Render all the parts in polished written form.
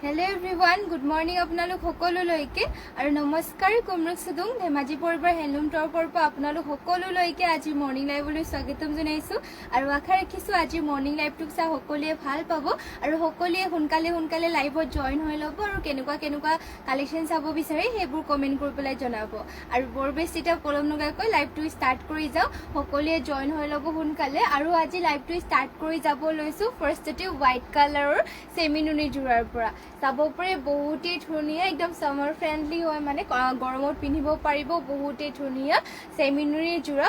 Hello everyone, good morning আপোনালোক সকলোলৈকে আৰু নমস্কাৰ কুমৰুক সুদুং ধেমাজি পৰিবাৰ হেলুম টৰপৰ পৰা আপোনালোক সকলোলৈকে আজি মৰ্নিং লাইভলৈ স্বাগতম জনাইছো আৰু আশা ৰাখিছো আজি মৰ্নিং লাইভটোক চাই সকলোৱে ভাল পাব আৰু সকলোৱে সোনকালে লাইভত জয়েন হৈ ল'ব আৰু কেনেকুৱা কালেকশ্যন চাব বিচাৰে সেইবোৰ কমেন্ট কৰি পেলাই জনাব আৰু বৰ বেছিটা পলম নকৰাকৈ লাইভটো ষ্টাৰ্ট কৰি যাও সকলোৱে জয়েন হৈ ল'ব সোনকালে আৰু আজি লাইভটো ষ্টাৰ্ট কৰি যাব লৈছো ফাৰ্ষ্টতে হোৱাইট কালাৰৰ সেমিনুনি জোৰাৰ পৰা চাব পাৰে বহুতেই ধুনীয়া একদম সামাৰ ফ্ৰেন্ডলি হয় মানে গৰমত পিন্ধিব পাৰিব বহুতেই ধুনীয়া সেমিনুনি জোৰা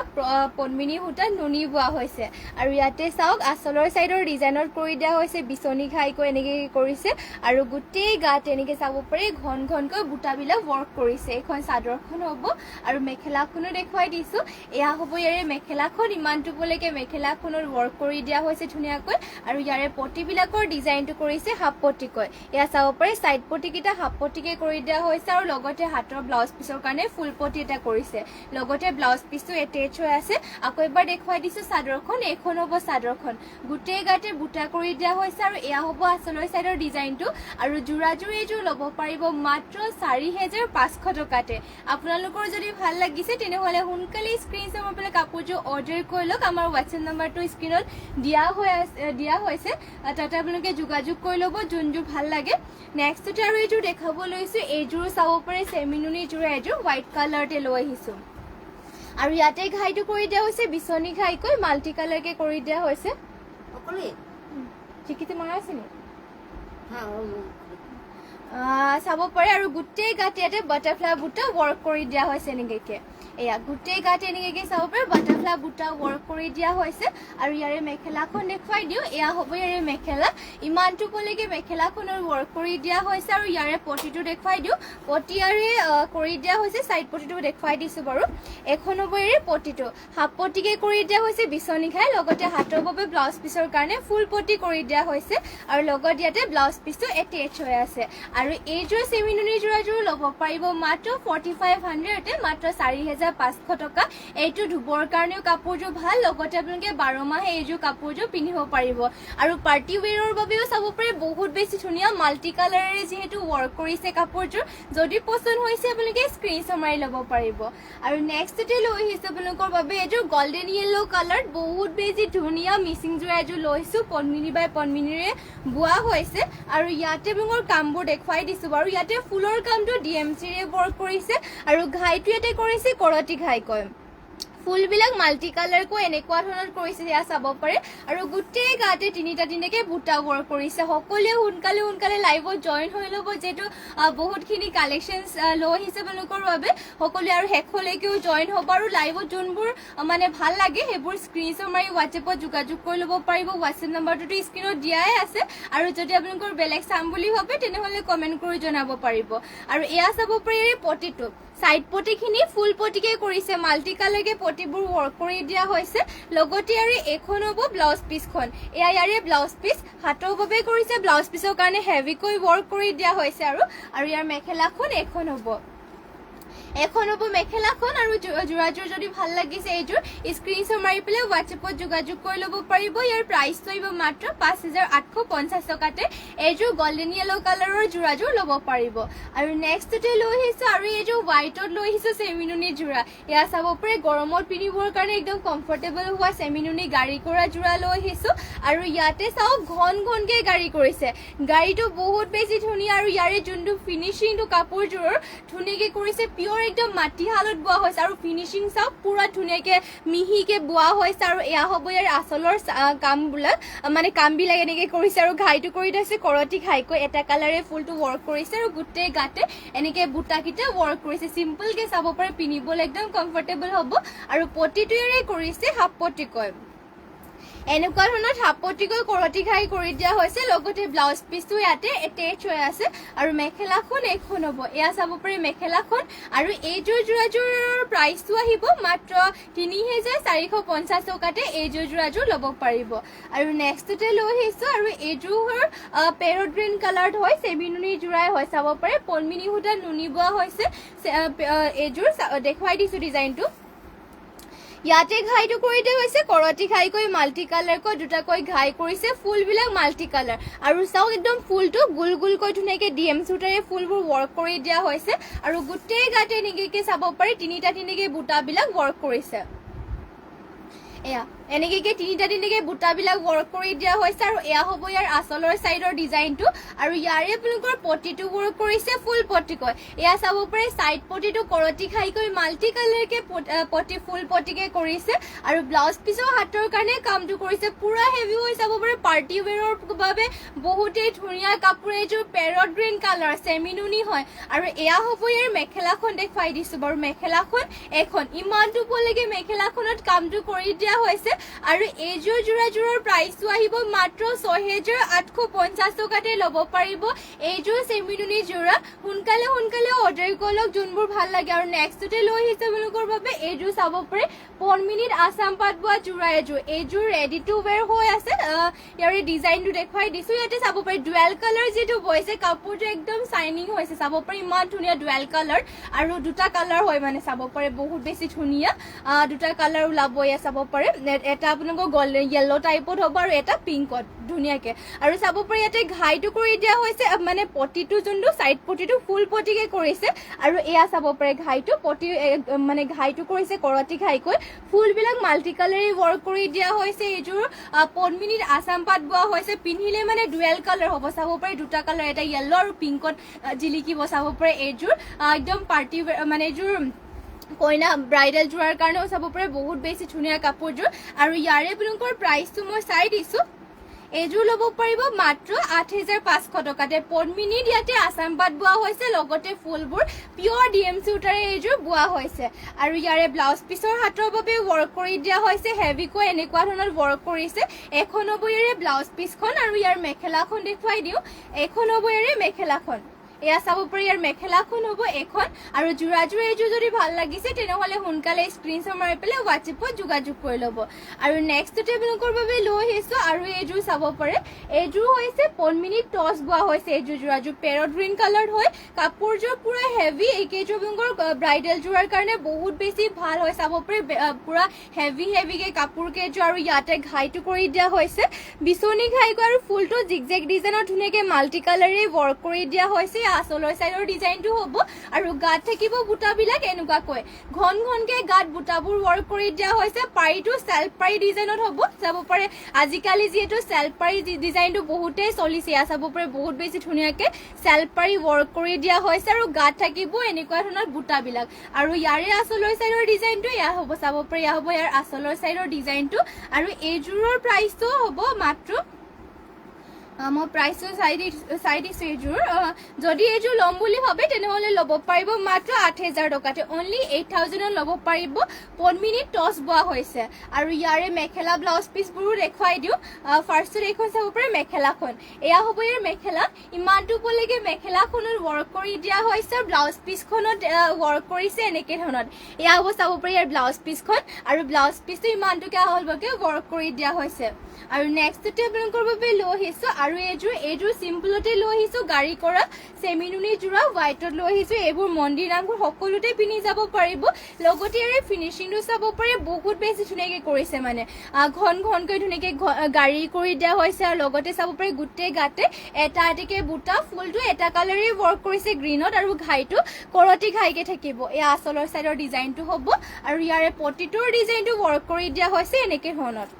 পদ্মিনী সূতা নুনি বোৱা হৈছে আৰু ইয়াতে চাওক আচলৰ সাইডৰ ডিজাইনত কৰি দিয়া হৈছে বিচনি খাইকৈ এনেকে কৰিছে আৰু গোটেই গাত এনেকে চাব পাৰে ঘনকৈ বুটাবিলাক ওয়াৰ্ক কৰিছে এখন চাদৰখন হ'ব আৰু মেখেলাখনো দেখুৱাই দিছো এয়া হ'ব ইয়াৰে মেখেলাখন ইমানটুকুলৈকে মেখেলাখনৰ ওয়াৰ্ক কৰি দিয়া হৈছে ধুনীয়াকৈ আৰু ইয়াৰে পটিবিলাকৰ ডিজাইনটো কৰিছে হাফ পটিকৈ এয়া চাব পাৰে সাইড পটি কিটা হাফ পটিকে কৰি দিয়া হৈছে আৰু লগতে হাতৰ ব্লাউজ পিছৰ কাৰণে ফুল পটি এটা কৰিছে লগতে ব্লাউজ পিছটো এটেচ হৈ আছে আকৌ এবাৰ দেখুৱাই দিছো চাদৰখন এখন হ'ব চাদৰখন গোটেই গাতে বুটা কৰি দিয়া হৈছে আৰু এয়া হ'ব আচলৰ সাইডৰ ডিজাইনটো আৰু জোৰাজোৰ এইযোৰ ল'ব পাৰিব মাত্ৰ 4500 টকাতে আপোনালোকৰ যদি ভাল লাগিছে তেনেহলে সোনকালে স্ক্ৰিনশ্বট মাৰি পেলাই কাপোৰযোৰ অৰ্ডাৰ কৰি লওক আমাৰ WhatsApp নম্বৰটো স্ক্ৰিনত দিয়া হৈছে তাতে আপোনালোকে যোগাযোগ কৰি ল'ব যোনযোৰ ভাল লাগে নেক্সটতে আৰু এইযোৰ দেখাব লৈছো এইযোৰ চাব পাৰে সেমিনুনি জোৰ এইযোৰ হোৱাইট কালাৰতে লৈ আহিছো আৰু ইয়াতে ঘাইটো কৰি দিয়া হৈছে বিচনি ঘাইকৈ মাল্টি কালাৰকে কৰি দিয়া হৈছে অকলে চিকিতে মৰা আছে নি হ্যাঁ চাব পাৰে আৰু গোটেই গাতে ইয়াতে বাটাৰফ্লাই বুটা ওয়াৰ্ক কৰি দিয়া হৈছে এনেকে এয়া গোটেই গাতে এনেকে চাব পাৰে বাটাৰফ্লাই বুটা ওয়াৰ্ক কৰি দিয়া হৈছে আৰু ইয়াৰে মেখেলাখন দেখুৱাই দিও এয়া হ'ব ইয়াৰে মেখেলা ইমানটুকুলৈকে মেখেলাখনৰ ওয়াৰ্ক কৰি দিয়া হৈছে আৰু ইয়াৰে পটিটো দেখুৱাই দিও পটিয়াৰে কৰি দিয়া হৈছে সাইড পটিটো দেখুৱাই দিছো বাৰু এখন হ'ব ইয়াৰে পটিটো হাফ পটিকে কৰি দিয়া হৈছে বিচনি খাই লগতে হাতৰ বাবে ব্লাউজ পিছৰ কাৰণে ফুল পটি কৰি দিয়া হৈছে আৰু লগত ইয়াতে ব্লাউজ পিছটো এটেচ হৈ আছে আৰু এইযোৰ সেমিনুনি জোৰাযোৰ ল'ব পাৰিব মাত্ৰ 4500 মাত্ৰ 4500 টকা এইটো ধুবৰ কাৰণেও কাপোৰযোৰ ভাল লগতে আপোনালোকে 12 মাহে এইযোৰ কাপোৰযোৰ পিন্ধিব পাৰিব আৰু পাৰ্টি ওৱেৰৰ বাবেও চাব পাৰে বহুত বেছি ধুনীয়া মাল্টি কালাৰেৰে যেহেতু ওয়াৰ্ক কৰিছে কাপোৰযোৰ যদি পছন্দ হৈছে আপোনালোকে স্ক্ৰিনশ্বট মাৰি ল'ব পাৰিব আৰু নেক্সটতে লৈ আহিছো আপোনালোকৰ বাবে এইযোৰ গোল্ডেন ইয়েলো কালাৰ বহুত বেছি ধুনীয়া মিচিং জোৰা এযোৰ লৈছো পদ্মিনী বাই পদ্মিনীৰে বোৱা হৈছে আৰু ইয়াতে মোৰ কামবোৰ দেখুৱাই দিছো বাৰু ইয়াতে ফুলৰ কামটো ডিএমচিৰে ওয়াৰ্ক কৰিছে আৰু ঘাইটো ইয়াতে কৰিছে কৰতি ঘাইকৈ ফুলবিলাক মাল্টি কালাৰকৈ এনেকুৱা ধৰণৰ কৰিছে এয়া চাব পাৰে আৰু গোটেই গাতে তিনিটাকে বুটা ওয়াৰ্ক কৰিছে সকলোৱে সোনকালে লাইভত জয়েন হৈ ল'ব যেটো বহুতখিনি কালেকশ্যনছ লৈ আহিছে আপোনালোকৰ বাবে সকলোৱে আৰু শেষলৈকেও জয়েন হ'ব আৰু লাইভত যোনবোৰ মানে ভাল লাগে সেইবোৰ স্ক্ৰিনশ্বট মাৰি WhatsAppত যোগাযোগ কৰি ল'ব পাৰিব WhatsApp নম্বৰটো স্ক্ৰিনত দিয়াই আছে আৰু যদি আপোনালোকৰ বেলেগ চাম বুলি ভাবে তেনেহলে কমেন্ট কৰি জনাব পাৰিব আৰু এয়া চাব পাৰে পটিটো সাইড পটিখিনি ফুল পটিকে কৰিছে মাল্টি কালাৰকে পটিবোৰ ওয়াৰ্ক কৰি দিয়া হৈছে লগতে আৰু এখন হ'ব ব্লাউজ পিছখন এয়া ইয়াৰে ব্লাউজ পিছ হাতৰ বাবে কৰিছে ব্লাউজ পিছৰ কাৰণে হেভিকৈ ওয়াৰ্ক কৰি দিয়া হৈছে আৰু ইয়াৰ মেখেলাখন এখন হ'ব মেখেলাখন আৰু জোৰাজোৰ যদি ভাল লাগিছে এইযোৰ স্ক্ৰিনশ্বট মাৰি পেলাই WhatsAppত যোগাযোগ কৰি ল'ব পাৰিব ইয়াৰ প্ৰাইচটো আহিব মাত্ৰ 5850 টকাতে এইযোৰ গোল্ডেন ইয়েলো কালাৰৰ জোৰাজোৰ ল'ব পাৰিব আৰু নেক্সটতে লৈ আহিছো আৰু এইযোৰ হোৱাইটত লৈ আহিছো সেমিনুনি জোৰা এয়া চাব পাৰে গৰমত পিন্ধিবৰ কাৰণে একদম কমফৰ্টেবল হোৱা সেমিনুনি গাড়ী কৰা জোৰা লৈ আহিছো আৰু ইয়াতে চাওক ঘনকে গাড়ী কৰিছে গাড়ীটো বহুত বেছি ধুনীয়া আৰু ইয়াৰে যোনটো ফিনিচিংটো কাপোৰযোৰৰ ধুনীয়াকে কৰিছে পিয়ৰ একদম মাটি হালত বোৱা হৈছে আৰু ফিনিচিং চাওক পুৰা ধুনীয়াকে মিহিকে বোৱা হৈছে আৰু এয়া হ'ব ইয়াৰ আচলৰ কামবিলাক এনেকে কৰিছে আৰু ঘাইটো কৰি দিছে কৰতি ঘাইকৈ এটা কালাৰে ফুলটো ওয়াৰ্ক কৰিছে আৰু গোটেই গাতে এনেকে বুটাকিটা ওয়াৰ্ক কৰিছে সিম্পলকে চাব পাৰে পিন্ধিবলৈ একদম কমফৰ্টেবল হ'ব আৰু পটিটোৰে কৰিছে হাফ পটিকৈ এনেকুৱা ধৰণৰ হাপটিকৈ কৰতি ঘাই কৰি দিয়া হৈছে লগতে ব্লাউজ পিছটো ইয়াতে এটেচ হৈ আছে আৰু মেখেলাখন এখন হ'ব এয়া চাব পাৰে মেখেলাখন আৰু এইযোৰ জোৰাজোৰৰ প্ৰাইচটো আহিব মাত্ৰ 3450 টকাতে এইযোৰ জোৰাজোৰ ল'ব পাৰিব আৰু নেক্সটতে লৈ আহিছো আৰু এইযোৰ পেৰট গ্ৰীণ কালাৰত হয় সেমিনুনি জোৰাই হয় চাব পাৰে পদ্মিনী সূতা নুনি বোৱা হৈছে এইযোৰ দেখুৱাই দিছো ডিজাইনটো ইয়াতে ঘাইটো কৰি দিয়া হৈছে কৰতি ঘাইকৈ মাল্টি কালাৰকৈ দুটাকৈ ঘাই কৰিছে ফুলবিলাক মাল্টি কালাৰ আৰু চাওক একদম ফুলটো গুল গুলকৈ ধুনীয়াকৈ ডিএম চুটাৰে ফুলবোৰ ৱৰ্ক কৰি দিয়া হৈছে আৰু গোটেই গাতে এনেকৈ চাব পাৰি তিনিটা বুটাবিলাক ৱৰ্ক কৰিছে এয়া এনেকৈ তিনিটা বুটাবিলাক ৱৰ্ক কৰি দিয়া হৈছে আৰু এয়া হ'ব ইয়াৰ আচলৰ চাইডৰ ডিজাইনটো আৰু ইয়াৰে আপোনালোকৰ পটিটো ৱৰ্ক কৰিছে ফুল পটিকৈ এয়া চাব পাৰে চাইড পটিটো কৰতি খাইকৈ মাল্টি কালাৰকে পটি ফুল পটিকে কৰিছে আৰু ব্লাউজ পিছৰ হাতৰ কাৰণে কামটো কৰিছে পুৰা হেভি হৈ চাব পাৰে পাৰ্টি ৱেৰৰ বাবে বহুতেই ধুনীয়া কাপোৰ এইযোৰ পেৰট গ্ৰীণ কালাৰ চেমিনুনি হয় আৰু এয়া হ'ব ইয়াৰ মেখেলাখন দেখুৱাই দিছোঁ বাৰু মেখেলাখন এখন ইমানটো পলৈকে মেখেলাখনত কামটো কৰি দিয়া হৈছে আৰু এইযোৰ যোৰাযোৰৰ প্ৰাইচটো আহিব মাত্ৰ ৬,৮৫০ টকাতে ল'ব পাৰিব এইযোৰ চেমিনুনি যোৰা সোনকালে অৰ্ডাৰ কৰক যোনবোৰ ভাল লাগে আৰু নেক্সটতে লৈ আহিছে আপোনালোকৰ বাবে এইযোৰ চাব পাৰে পদ্মিনীত আছাম পাট বোৱা যোৰা এইযোৰ ৰেডি টু ৱেৰ হৈ আছে ইয়াৰে ডিজাইনটো দেখুৱাই দিছোঁ ইয়াতে চাব পাৰে ডুৱেল কালাৰ যিটো বৈছে কাপোৰটো একদম শাইনিং হৈছে চাব পাৰে ইমান ধুনীয়া ডুৱেল কালাৰ আৰু দুটা কালাৰ হয় মানে চাব পাৰে বহুত বেছি ধুনীয়া দুটা কালাৰ ওলাব এয়া চাব পাৰে এটা আপোনালোকৰ গল্ডেন য়েল্লো টাইপত হ'ব আৰু এটা পিংকত ধুনীয়াকে আৰু চাব পাৰে ইয়াতে ঘাইটো কৰি দিয়া হৈছে মানে পটিটো যোনটো চাইড পটিটো ফুল পটিকে কৰিছে আৰু এয়া চাব পাৰে ঘাইটো পটি মানে ঘাইটো কৰিছে কৰতি ঘাইকৈ ফুলবিলাক মাল্টি কালাৰে ৱৰ্ক কৰি দিয়া হৈছে এইযোৰ পদ্মিনীত আছাম পাট বোৱা হৈছে পিন্ধিলে মানে ডুৱেল কালাৰ হ'ব চাব পাৰে দুটা কালাৰ এটা য়েল্লো আৰু পিংকত জিলিকিব চাব পাৰে এইযোৰ একদম পাৰ্টি মানে এইযোৰ কইনা ব্ৰাইডেল যোৱাৰ কাৰণেও চাব পাৰে বহুত বেছি ধুনীয়া কাপোৰযোৰ আৰু ইয়াৰে আপোনালোকৰ প্ৰাইচটো মই চাই দিছোঁ এইযোৰ ল'ব পাৰিব মাত্ৰ ৮,৫০০ টকাতে পদ্মিনীত ইয়াতে আছাম পাট বোৱা হৈছে লগতে ফুলবোৰ পিয়ৰ ডিএম চুটাৰে এইযোৰ বোৱা হৈছে আৰু ইয়াৰে ব্লাউজ পিছৰ হাতৰ বাবে ৱৰ্ক কৰি দিয়া হৈছে হেভিকৈ এনেকুৱা ধৰণৰ ৱৰ্ক কৰিছে এখন হ'ব ইয়াৰে ব্লাউজ পিছখন আৰু ইয়াৰ মেখেলাখন দেখুৱাই দিওঁ এখন হ'ব ইয়াৰে মেখেলাখন এয়া চাব পাৰি ইয়াৰ মেখেলাখন হ'ব এখন আৰু যোৰাযোৰ এইযোৰ যদি ভাল লাগিছে তেনেহ'লে সোনকালে স্ক্ৰীনশ্বট মাৰি পেলাই হোৱাটছএপত যোগাযোগ কৰি ল'ব আৰু নেক্সটতে আপোনালোকৰ বাবে লৈ আহিছোঁ আৰু এইযোৰ চাব পাৰে এইযোৰ হৈছে পদ্মিনীত টচ বোৱা হৈছে এইযোৰ যোৰাযোৰ পেৰট গ্ৰীণ কালাৰ হয় কাপোৰযোৰ পুৰা হেভি এইকেইযোৰ আপোনালোকৰ ব্ৰাইডেল যোৱাৰ কাৰণে বহুত বেছি ভাল হয় চাব পাৰে পুৰা হেভিকে কাপোৰ কেইযোৰ আৰু ইয়াতে ঘাইটো কৰি দিয়া হৈছে বিচনী ঘাইকৈ আৰু ফুলটো জিগজেগ ডিজাইনৰ ধুনীয়াকৈ মাল্টি কালাৰে ৱৰ্ক কৰি দিয়া হৈছে আচলৰ চাইডৰ ডিজাইনটো হ'ব আৰু গাত থাকিব বুটাবিলাক এনেকুৱাকৈ ঘনকে গাত বুটাবোৰ ৱৰ্ক কৰি দিয়া হৈছে পাৰিটো চেল্ফ পাৰি ডিজাইনত হ'ব চাব পাৰে আজিকালি যিহেতু চেল্ফ পাৰি ডিজাইনটো বহুতেই চলিছে এয়া চাব পাৰে বহুত বেছি ধুনীয়াকৈ চেল্ফ পাৰি ৱৰ্ক কৰি দিয়া হৈছে আৰু গাত থাকিব এনেকুৱা ধৰণৰ বুটাবিলাক আৰু ইয়াৰে আচলৰ চাইডৰ ডিজাইনটো এয়া হ'ব চাব পাৰে এয়া হ'ব ইয়াৰ আচলৰ চাইডৰ ডিজাইনটো আৰু এইযোৰৰ প্ৰাইচটো হ'ব মাত্ৰ মই প্ৰাইচটো চাই দিছোঁ এইযোৰ যদি এইযোৰ ল'ম বুলি ভাবে তেনেহ'লে ল'ব পাৰিব মাত্ৰ ৮,০০০ টকাতে অনলি 8,000ত ল'ব পাৰিব পদ্মিনীত টচ বোৱা হৈছে আৰু ইয়াৰে মেখেলা ব্লাউজ পিচবোৰো দেখুৱাই দিওঁ ফাৰ্ষ্টত এইখন চাব পাৰে মেখেলাখন এয়া হ'ব ইয়াৰ মেখেলা ইমানটো পলৈকে মেখেলাখনত ৱৰ্ক কৰি দিয়া হৈছে ব্লাউজ পিচখনত ৱৰ্ক কৰিছে এনেকৈ ধৰণত এয়া হ'ব চাব পাৰে ইয়াৰ ব্লাউজ পিচখন আৰু ব্লাউজ পিচটো ইমানটোকে আহলভাৱে ৱৰ্ক কৰি দিয়া হৈছে আৰু নেক্সটতে আপোনালোকৰ বাবে লৈ আহিছোঁ আৰু এইযোৰ চিম্পলতে লৈ আহিছোঁ গাড়ী কৰা চেমিনুনি যোৰা হোৱাইটত লৈ আহিছোঁ এইবোৰ মন্দিৰ নামবোৰ সকলোতে পিন্ধি যাব পাৰিব লগতে ইয়াৰে ফিনিচিংটো চাব পাৰে বহুত বেছি ধুনীয়াকৈ কৰিছে মানে ঘনকৈ ধুনীয়াকৈ গাড়ী কৰি দিয়া হৈছে আৰু লগতে চাব পাৰে গোটেই গাতে এটা এটাকৈ বুটা ফুলটো এটা কালাৰে ৱৰ্ক কৰিছে গ্ৰীণত আৰু ঘাইটো কৰতি ঘাইকে থাকিব এয়া আচলৰ চাইডৰ ডিজাইনটো হ'ব আৰু ইয়াৰে পটিটোৰ ডিজাইনটো ৱৰ্ক কৰি দিয়া হৈছে এনেকৈ ধৰণত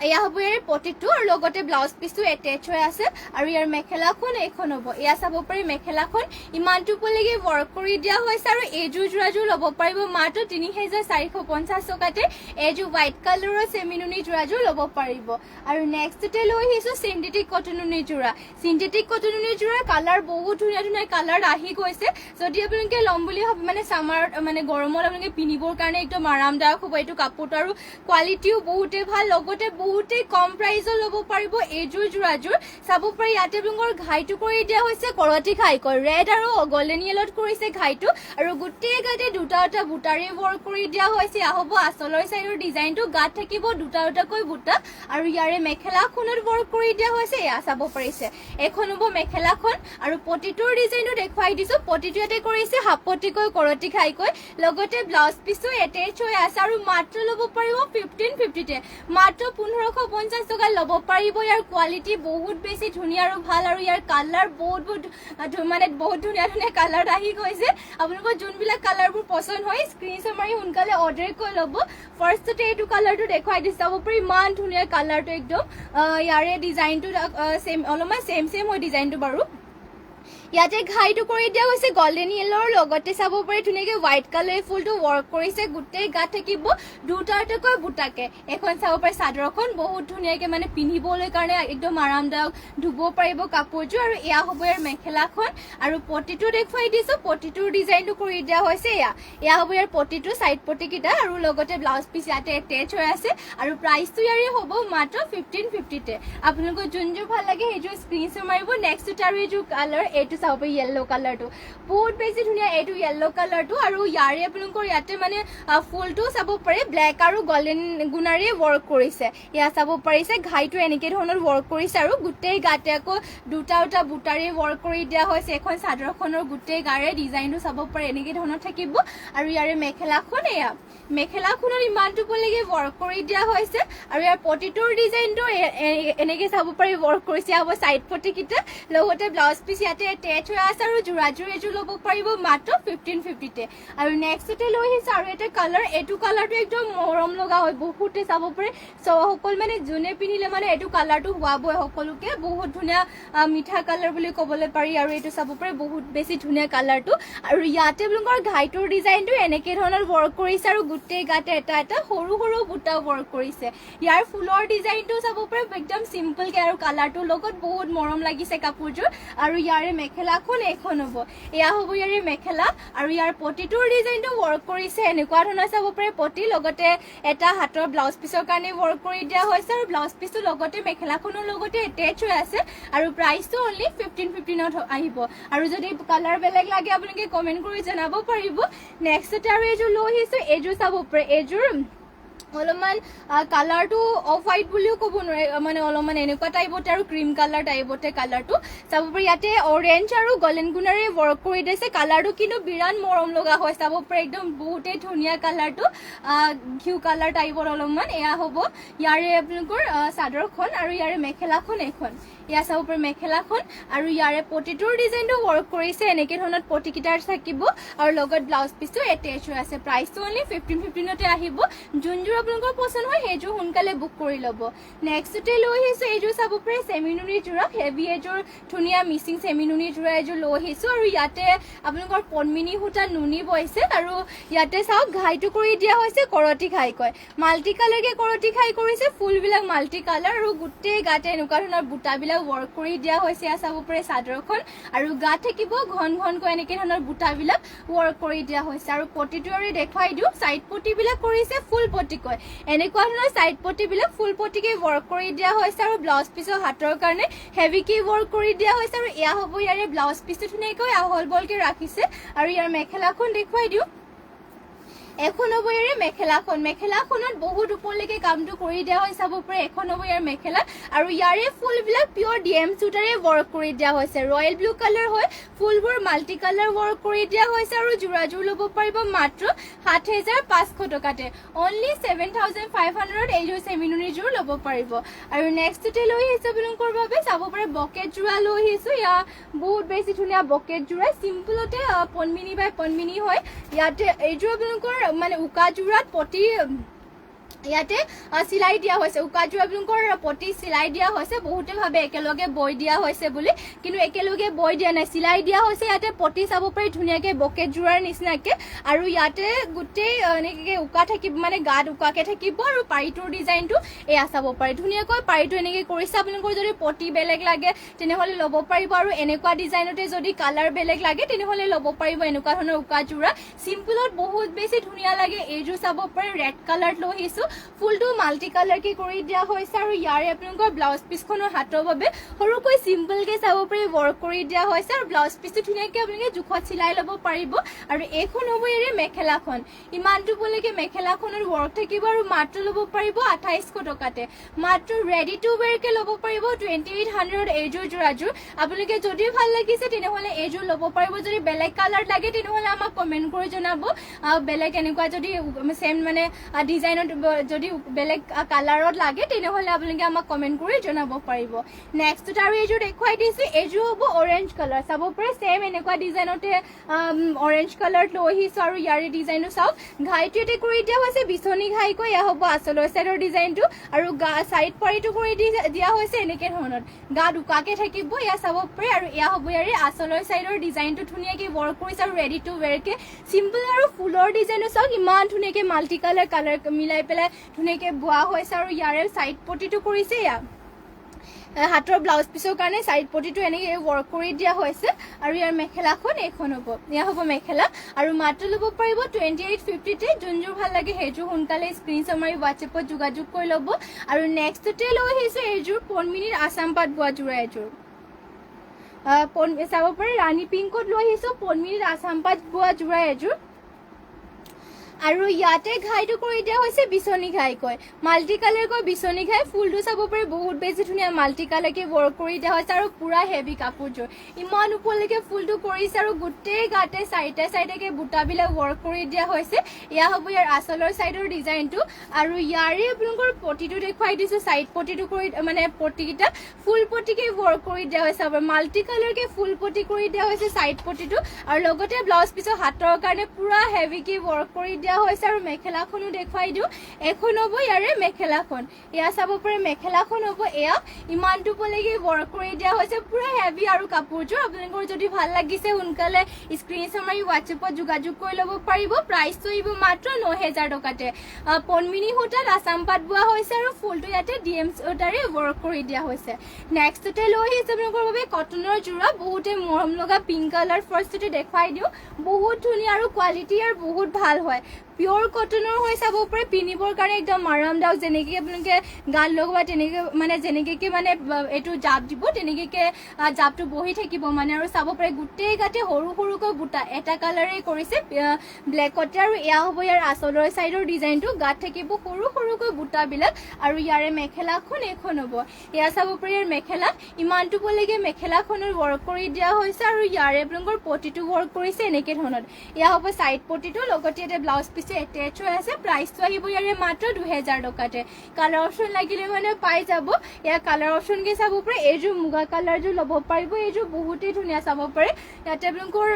এয়া হ'ব ইয়াৰ পটিটো আৰু লগতে ব্লাউজ পিচটো এটেচ হৈ আছে আৰু ইয়াৰ মেখেলাখন এইখন হ'ব এয়া চাব পাৰি মেখেলাখন ইমানটো পলৈকে ৱৰ্ক কৰি দিয়া হৈছে আৰু এইযোৰ যোৰাযোৰ ল'ব পাৰিব মাত্ৰ ৩,৪৫০ টকাতে এইযোৰ হোৱাইট কালাৰৰ চেমিনুনি যোৰাযোৰ ল'ব পাৰিব আৰু নেক্সটতে লৈ আহিছোঁ চিন্থেটিক কটনুনি যোৰা চিন্থেটিক কটনুনি যোৰাৰ কালাৰ বহুত ধুনীয়া কালাৰ আহি গৈছে যদি আপোনালোকে ল'ম বুলি ভাবে মানে ছামাৰত মানে গৰমত আপোনালোকে পিন্ধিবৰ কাৰণে একদম আৰামদায়ক হ'ব এইটো কাপোৰটো আৰু কোৱালিটিও বহুতেই ভাল লগতে ইয়াতে বহুতেই কম প্ৰাইজত ল'ব পাৰিব এইযোৰ যোৰাযোৰ চাব পাৰি ইয়াতে আপোনালোকৰ ঘাইটো কৰি দিয়া হৈছে কৰতি ঘাইকৈ ৰেড আৰু গোল্ডেন য়েলত কৰিছে ঘাইটো আৰু গোটেই গাতে দুটা দুটা বুটাৰে ৱৰ্ক কৰি দিয়া হৈছে হ'ব আচলৰ চাইডৰ ডিজাইনটো গাত থাকিব দুটা দুটাকৈ বুটা আৰু ইয়াৰে মেখেলাখনত ৱৰ্ক কৰি দিয়া হৈছে এয়া চাব পাৰিছে এখন হ'ব মেখেলাখন আৰু পটিটোৰ ডিজাইনটো দেখুৱাই দিছো পটিটো ইয়াতে কৰিছে হাপতিকৈ কৰতি ঘাইকৈ লগতে ব্লাউজ পিছো এটেচ হৈ আছে আৰু মাত্ৰ ল'ব পাৰিব 1550 মাত্ৰ 1550 টকা ল'ব পাৰিব ইয়াৰ কোৱালিটি বহুত বেছি ধুনীয়া আৰু ভাল আৰু ইয়াৰ কালাৰ বহুত মানে বহুত ধুনীয়া ধুনীয়া কালাৰ আহি গৈছে আপোনালোকৰ যোনবিলাক কালাৰবোৰ পছন্দ হয় স্ক্ৰীনশ্বট মাৰি সোনকালে অৰ্ডাৰ কৰি ল'ব ফাৰ্ষ্টতে এইটো কালাৰটো দেখুৱাই দিছে চাব পাৰি ইমান ধুনীয়া কালাৰটো একদম ইয়াৰে ডিজাইনটো অলপমান চেম হয় ডিজাইনটো বাৰু ইয়াতে ঘাইটো কৰি দিয়া হৈছে গোল্ডেন য়েলৰ লগতে চাব পাৰি ধুনীয়াকে হোৱাইট কালাৰ ফুলটো ৱৰ্ক কৰিছে গোটেই গাত থাকিব দুটা দুটাকৈ বুটাকে এখন চাব পাৰি চাদৰখন বহুত ধুনীয়াকে মানে পিন্ধিবলৈ কাৰণে একদম আৰামদায়ক ধুব পাৰিব কাপোৰযোৰ আৰু এয়া হ'ব ইয়াৰ মেখেলাখন আৰু পটিটো দেখুৱাই দিছো পটিটোৰ ডিজাইনটো কৰি দিয়া হৈছে এয়া হ'ব ইয়াৰ পটিটো চাইড পটি কেইটা আৰু লগতে ব্লাউজ পিচ ইয়াতে এটেচ হৈ আছে আৰু প্ৰাইচটো ইয়াৰে হ'ব মাত্ৰ 1550 আপোনালোকৰ যোনযোৰ ভাল লাগে সেইযোৰ স্ক্ৰীনশ্বট মাৰিব নেক্সট আৰু এইযোৰ কালাৰ এইটো চাব পাৰি য়েল্লো কালাৰটো বহুত বেছি ধুনীয়া এইটো য়েল্লো কালাৰটো আৰু ইয়াৰে আপোনালোকৰ ইয়াতে মানে ফুলটো চাব পাৰে ব্লেক আৰু গোল্ডেন গুণাৰে ৱৰ্ক কৰিছে ইয়া চাব পাৰিছে ঘাইটো এনেকে ধৰণৰ ৱৰ্ক কৰিছে আৰু গোটেই গাতে আকৌ দুটা দুটা বুটাৰে ৱৰ্ক কৰি দিয়া হৈছে এখন চাদৰখনৰ গোটেই গাৰে ডিজাইনটো চাব পাৰে এনেকে ধৰণৰ থাকিব আৰু ইয়াৰে মেখেলাখন এয়া মেখেলাখনৰ ইমানটো পলৈকে ৱৰ্ক কৰি দিয়া হৈছে আৰু ইয়াৰ পটিটোৰ ডিজাইনটো এনেকে চাব পাৰি ৱৰ্ক কৰিছে হ'ব চাইড পটি কেইটা লগতে ব্লাউজ পিচ ইয়াতে এটেচ হৈ আছে আৰু যোৰাযোৰ এযোৰ ল'ব পাৰিব মাত্ৰ 1550 আৰু নেক্সটতে লৈ আহিছে আৰু এটা কালাৰ এইটো কালাৰটো একদম মৰম লগা হয় বহুতে চাব পাৰে সকল মানে যোনে পিন্ধিলে মানে এইটো কালাৰটো হোৱাবই সকলোকে বহুত ধুনীয়া মিঠা কালাৰ বুলি ক'বলৈ পাৰি আৰু এইটো চাব পাৰে বহুত বেছি ধুনীয়া কালাৰটো আৰু ইয়াতে আপোনালোকৰ ঘাইটোৰ ডিজাইনটো এনেকে ধৰণৰ ৱৰ্ক কৰিছে আৰু গোটেই গাতে এটা এটা সৰু সৰু বুটা ৱৰ্ক কৰিছে ইয়াৰ ফুলৰ ডিজাইনটো চাব পাৰে একদম চিম্পলকে আৰু কালাৰটোৰ লগত বহুত মৰম লাগিছে কাপোৰযোৰ আৰু ইয়াৰে মেখেলাখন এখন হ'ব এয়া হ'ব ইয়াৰে মেখেলা আৰু ইয়াৰ পটিটোৰ ডিজাইনটো ৱৰ্ক কৰিছে এনেকুৱা ধৰণৰ চাব পাৰে পটি লগতে এটা হাতৰ ব্লাউজ পিচৰ কাৰণে ৱৰ্ক কৰি দিয়া হৈছে আৰু ব্লাউজ পিচটো লগতে মেখেলাখনৰ লগতে এটেচ হৈ আছে আৰু প্ৰাইচটো অনলি 1550 আহিব আৰু যদি কালাৰ বেলেগ লাগে আপোনালোকে কমেণ্ট কৰি জনাব পাৰিব নেক্সটতে আৰু এইযোৰ লৈ আহিছো এইযোৰ চাব পাৰে এইযোৰ অলপমান কালাৰটো অফ হোৱাইট বুলিও ক'ব নোৱাৰে মানে অলপমান এনেকুৱা টাইপতে আৰু ক্ৰীম কালাৰ টাইপতে কালাৰটো চাব পাৰি ইয়াতে অৰেঞ্জ আৰু গোল্ডেন গুণাৰে ৱৰ্ক কৰি দিছে কালাৰটো কিন্তু বিৰাট মৰম লগা হয় চাব পাৰি একদম বহুতেই ধুনীয়া কালাৰটো ঘিউ কালাৰ টাইপৰ অলপমান এয়া হ'ব ইয়াৰে আপোনালোকৰ চাদৰখন আৰু ইয়াৰে মেখেলাখন এখন এয়া চাব পাৰি মেখেলাখন আৰু ইয়াৰে পটিটোৰ ডিজাইনটো ৱৰ্ক কৰিছে এনেকে ধৰণৰ পটি কেইটাৰ থাকিব আৰু লগত ব্লাউজ পিচটো এটেচ হৈ আছে প্ৰাইচটো অনলি 1550 আহিব যোনযোৰ আপোনালোকৰ পছন্দ হয় সেইযোৰ সোনকালে বুক কৰি ল'ব নেক্সটতে লৈ আহিছো এইযোৰ চাব পাৰে চেমিনুনি যোৰা হেভি এযোৰ ধুনীয়া মিচিং চেমিনুনি যোৰা এযোৰ লৈ আহিছো আৰু ইয়াতে আপোনালোকৰ পদ্মিনী সূতা নুনি বৈছে আৰু ইয়াতে চাওক ঘাইটো কৰি দিয়া হৈছে কৰতি ঘাইকৈ মাল্টি কালাৰকে কৰতি ঘাই কৰিছে ফুলবিলাক মাল্টি কালাৰ আৰু গোটেই গাতে এনেকুৱা ধৰণৰ বুটাবিলাক ৱৰ্ক কৰি দিয়া হৈছে চাব পাৰে চাদৰখন আৰু গাত থাকিব ঘন ঘনকৈ এনেকে ধৰণৰ বুটাবিলাক ৱৰ্ক কৰি দিয়া হৈছে আৰু পটিটো আৰু দেখুৱাই দিওঁ চাইড পটিবিলাক কৰিছে ফুল পটিকৈ এনেকুৱা ধৰণৰ চাইড পটিবিলাক ফুল পটিকে ৱৰ্ক কৰি দিয়া হৈছে আৰু ব্লাউজ পিচৰ হাতৰ কাৰণে হেভিকে ৱৰ্ক কৰি দিয়া হৈছে আৰু এয়া হ'ব ইয়াৰে ব্লাউজ পিচটো ধুনীয়াকৈ আহল বহলকে ৰাখিছে আৰু ইয়াৰ মেখেলাখন দেখুৱাই দিওঁ এখন হ'ব ইয়াৰে মেখেলাখনত বহুত ওপৰলৈকে কামটো কৰি দিয়া হয় চাব পাৰে এখন হ'ব ইয়াৰ মেখেলা আৰু ইয়াৰে ফুলবিলাক পিয়ৰ ডিএম সূতাৰে ৱৰ্ক কৰি দিয়া হৈছে ৰয়েল ব্লু কালাৰ হয় ফুলবোৰ মাল্টি কালাৰ ৱৰ্ক কৰি দিয়া হৈছে আৰু যোৰাযোৰ ল'ব পাৰিব মাত্ৰ 7500 টকাতে অনলি 7500 এইযোৰ চেমিনুনি যোৰ ল'ব পাৰিব আৰু নেক্সটতে লৈ আহিছো আপোনালোকৰ বাবে চাব পাৰে বকেট যোৰা লৈ আহিছো ইয়া বহুত বেছি ধুনীয়া বকেট যোৰা চিম্পলতে পদ্মিনী বাই পদ্মিনী হয় ইয়াতে এইযোৰ আপোনালোকৰ মানে উকা যোৰাত পটি ইয়াতে সিলাই দিয়া হৈছে উকা যোৰা আপোনালোকৰ পটি সিলাই দিয়া হৈছে বহুতে ভাবে একেলগে বই দিয়া হৈছে বুলি কিন্তু একেলগে বই দিয়া নাই সিলাই দিয়া হৈছে ইয়াতে পটি চাব পাৰি ধুনীয়াকে বকেট যোৰাৰ নিচিনাকে আৰু ইয়াতে গোটেই এনেকে উকা থাকিব মানে গাত উকাকে থাকিব আৰু পাৰিটোৰ ডিজাইনটো এয়া চাব পাৰি ধুনীয়াকৈ পাৰিটো এনেকে কৰিছে আপোনালোকৰ যদি পটি বেলেগ লাগে তেনেহলে ল'ব পাৰিব আৰু এনেকুৱা ডিজাইনতে যদি কালাৰ বেলেগ লাগে তেনেহলে ল'ব পাৰিব এনেকুৱা ধৰণৰ উকা যোৰা চিম্পলত বহুত বেছি ধুনীয়া লাগে এইযোৰ চাব পাৰি ৰেড কালাৰ লৈ দিছো ফুলটো মাল্টি কালাৰ কে কৰি দিয়া হৈছে আৰু ইয়াৰে আপোনালোকৰ ব্লাউজ পিছখনৰ হাতৰ বাবে সৰুকৈ সিম্পল কে চাব পাৰি ৱৰ্ক কৰি দিয়া হৈছে আৰু ব্লাউজ পিছটো ধুনীয়াকৈ আপোনালোকে জোখত চিলাই ল'ব পাৰিব আৰু এইখন হ'ব ইয়াৰে মেখেলাখন ইমানটো বলৈকে মেখেলাখনৰ ৱৰ্ক থাকিব আৰু মাত্ৰ ল'ব পাৰিব 2800 টকাতে মাত্ৰ ৰেডি টু wear কে ল'ব পাৰিব 2800 এইযোৰ যোৰাযোৰ আপোনালোকে যদি ভাল লাগিছে তেনেহলে এইযোৰ ল'ব পাৰিব যদি বেলেগ কালাৰ লাগে তেনেহলে আমাক কমেন্ট কৰি জনাব বেলেগ এনেকুৱা যদি সেম মানে ডিজাইনত যদি বেলেগ কালাৰত লাগে তেনেহলে আপোনালোকে আমাক কমেন্ট কৰি জনাব পাৰিব নেক্সট আৰু এইযোৰ দেখুৱাই দিছো এইযোৰ হ'ব অৰেঞ্জ কালাৰ চাব পাৰে সেম এনেকুৱা ডিজাইনতে অৰেঞ্জ কালাৰ লৈ আহিছো আৰু ইয়াৰে ডিজাইনটো চাওক ঘাইটো এতে কৰি দিয়া হৈছে বিছনি ঘাইকৈ এয়া হ'ব আচলৰ সাইডৰ ডিজাইনটো আৰু গা সাইড পাৰিটো কৰি দিয়া হৈছে এনেকে ধৰণৰ গা দুকাকে থাকিব এয়া চাব পাৰে আৰু এয়া হ'ব ইয়াৰে আচলৰ সাইডৰ ডিজাইনটো ধুনীয়াকৈ ৱৰ্ক কৰিছে আৰু ready to wear K simple আৰু ফুলৰ ডিজাইনটো চাওক ইমান ধুনীয়াকৈ মাল্টি কালাৰ মিলাই পেলাই ধুনীয়াকৈ বোৱা হৈছে আৰু ইয়াৰে সাইড পটিটো কৰিছে এয়া হাতৰ ব্লাউজ পিছৰ কাৰণে সাইড পটিটো এনেকে ৱৰ্ক কৰি দিয়া হৈছে আৰু ইয়াৰ মেখেলাখন এইখন হ'ব ইয়া হ'ব মেখেলা আৰু মাত্ৰ ল'ব পাৰিব 2850 তে যোনযোৰ ভাল লাগে সেইযোৰ সোনকালে স্ক্ৰীনশ্বট মাৰি WhatsApp-ত যোগাযোগ কৰি ল'ব আৰু নেক্সটতে লৈ আহিছো এইযোৰ পনমিনিৰ আসাম পাট বোৱা যোৰা এযোৰ চাব পাৰে ৰাণী পিংকত লৈ আহিছো পনমিনিৰ আসাম পাট বোৱা যোৰা এযোৰ আৰু ইয়াতে ঘাইটো কৰি দিয়া হৈছে বিছনি ঘাইকৈ মাল্টি কালাৰ কৈ বিছনি ঘাই ফুলটো চাব পাৰে বহুত বেছি ধুনীয়া মাল্টি কালাৰ কে ৱৰ্ক কৰি দিয়া হৈছে আৰু পুৰা হেভি কাপোৰযোৰ ইমান ওপৰলৈকে ফুলটো কৰিছে আৰু গোটেই গাতে সাইডে বুটাবিলাক ৱৰ্ক কৰি দিয়া হৈছে ইয়া হ'ব ইয়াৰ আচলৰ সাইডৰ ডিজাইনটো আৰু ইয়াৰে আপোনালোকৰ পটিটো দেখুৱাই দিছো সাইড পটিটো কৰি মানে পটিকিটা ফুল পটিকে ৱৰ্ক কৰি দিয়া হৈছে আৰু মাল্টি কালাৰ কে ফুল পটি কৰি দিয়া হৈছে সাইড পটিটো আৰু লগতে ব্লাউজ পিছৰ হাতৰ কাৰণে পুৰা হেভি কে ৱৰ্ক কৰি দিয়া হৈছে আৰু মেখেলাখনো দেখুৱাই দিও এখন হ'ব ইয়াৰে মেখেলাখন এয়া চাব পাৰে মেখেলাখন হ'ব এয়া ইমানটো পলৈকে ৱৰ্ক কৰি দিয়া হৈছে পুৰা হেভি আৰু কাপোৰযোৰ আপোনালোকৰ যদি ভাল লাগিছে সোনকালে স্ক্ৰীনশ্বট মাৰি WhatsApp-ত যোগাযোগ কৰি ল'ব পাৰিব প্ৰাইচটো আহিব মাত্ৰ 9000 টকাতে পনমিনি সূতাত আসাম পাট বোৱা হৈছে আৰু ফুলটো ইয়াতে ডিএম সূতাৰে ৱৰ্ক কৰি দিয়া হৈছে নেক্সটতে লৈ আহিছে আপোনালোকৰ বাবে কটনৰ যোৰা বহুতে মৰম লগা পিংক কালাৰ ফাৰ্ষ্টতে দেখুৱাই দিও বহুত ধুনীয়া আৰু কোৱালিটি আৰু বহুত ভাল হয় পিওৰ কটনৰ হৈ চাব পাৰে পিনিবৰ কাৰণে একদম আৰামদায়ক যেনেকৈ আপোনালোকে গাল লগোৱা তেনেকৈ মানে যেনেকৈ মানে এইটো জাপ দিব তেনেকৈ জাপটো বহি থাকিব মানে আৰু চাব পাৰে গোটেই গাতে সৰু সৰুকৈ বুটা এটা কালাৰে কৰিছে ব্লেকতে আৰু এয়া হ'ব ইয়াৰ আচলৰ সাইডৰ ডিজাইনটো গাত থাকিব সৰু সৰুকৈ বুটাবিলাক আৰু ইয়াৰে মেখেলাখন এখন হ'ব এয়া চাব পাৰে ইয়াৰ মেখেলা ইমানটো বলৈকে মেখেলাখনৰ ৱৰ্ক কৰি দিয়া হৈছে আৰু ইয়াৰে আপোনালোকৰ পটিটো ৱৰ্ক কৰিছে এনেকৈ ধৰণৰ এয়া হ'ব সাইড পটিটো লগতে এটা ব্লাউজ এটেচ হৈ আছে প্ৰাইসটো আহিব ইয়াৰে মাত্ৰ 2000 টকাতে কালাৰ অপশন লাগিলে মানে পাই যাব ইয়া কালাৰ অপশন কে চাব পাৰে এইযোৰ মুগা কালাৰযোৰ ল'ব পাৰিব এইযোৰ বহুতেই ধুনীয়া চাব পাৰে ইয়াতে আপোনালোকৰ